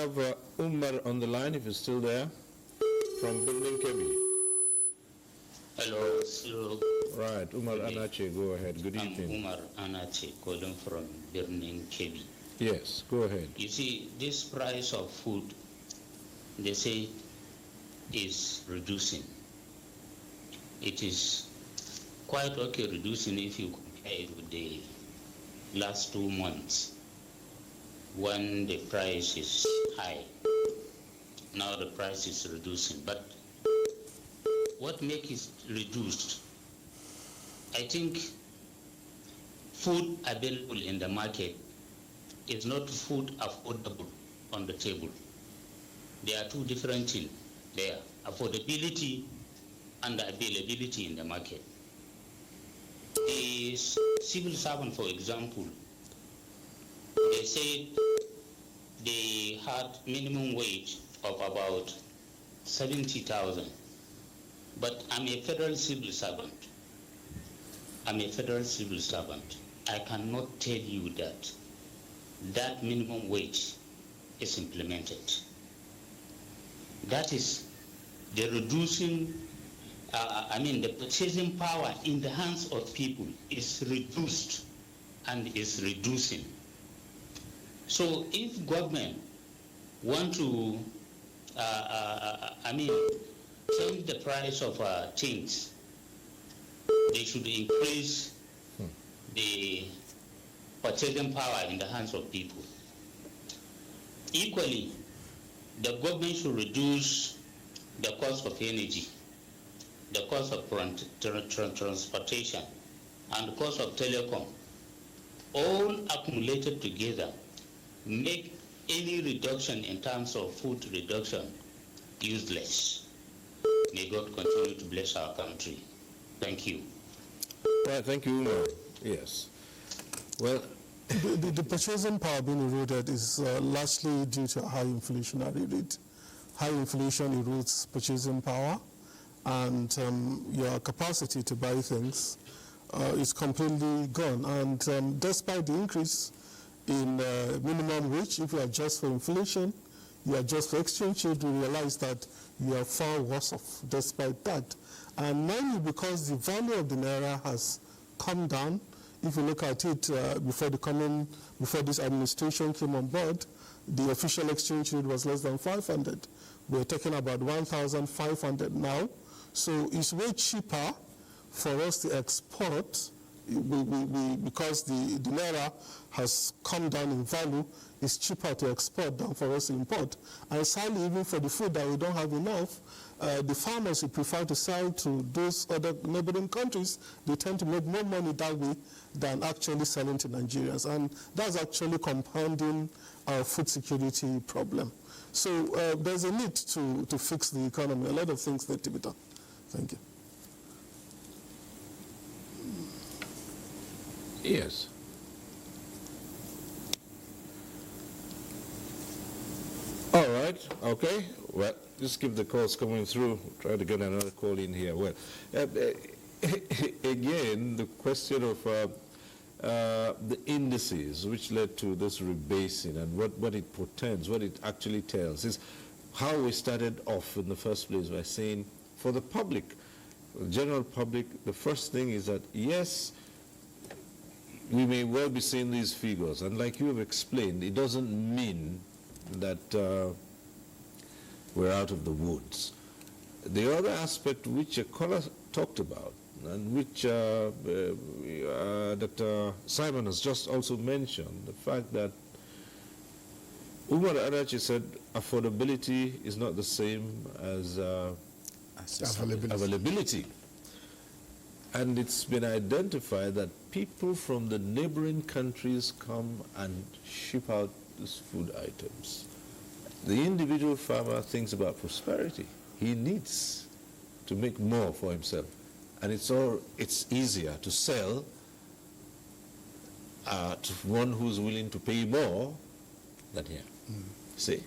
have Umar on the line, if he's still there, from Building Kebi. Hello, sir. Right, Umar Anache, go ahead. Good evening. I'm Umar Anache, calling from Birnin Kebi. Yes, go ahead. You see, this price of food, they say, is reducing. It is quite okay reducing if you compare it with the last 2 months when the price is high. Now the price is reducing. But what makes it reduced? I think food available in the market is not food affordable on the table. There are two different things there, affordability and availability in the market. The civil servant, for example, they said they had minimum wage of about 70,000. But I'm a federal civil servant. I cannot tell you that that minimum wage is implemented. That is the reducing, the purchasing power in the hands of people is reduced and is reducing. So if government want to, change the price of things, they should increase the purchasing power in the hands of people. Equally, the government should reduce the cost of energy, the cost of transportation, and the cost of telecom. All accumulated together make any reduction in terms of food reduction useless. May God continue to bless our country. Thank you. Right, thank you, Umar. Yes. Well, the purchasing power being eroded is largely due to a high inflationary rate. High inflation erodes purchasing power, and your capacity to buy things is completely gone. And despite the increase in minimum wage, if you adjust for inflation, you adjust for exchange rate, you realize that you are far worse off despite that. And mainly because the value of the naira has come down. If you look at it before this administration came on board, the official exchange rate was less than 500. We're talking about 1,500 now. So it's way cheaper for us to export because the naira has come down in value. It's cheaper to export than for us to import. And sadly, even for the food that we don't have enough, the farmers who prefer to sell to those other neighboring countries, they tend to make more money that way than actually selling to Nigerians. And that's actually compounding our food security problem. So there's a need to fix the economy. A lot of things need to be done. Thank you. yes. All right, okay. Well, just keep the calls coming through. Try to get another call in here. Well, again, the question of the indices which led to this rebasing and what it portends, what it actually tells, is how we started off in the first place by saying, for the public, the general public, the first thing is that, yes, we may well be seeing these figures, and like you have explained, it doesn't mean that we're out of the woods. The other aspect which a caller talked about, and which Dr. Simon has just also mentioned, the fact that Umar Adachi said affordability is not the same as availability. And it's been identified that people from the neighboring countries come and ship out these food items. The individual farmer thinks about prosperity. He needs to make more for himself. And it's easier to sell to one who's willing to pay more than here. See?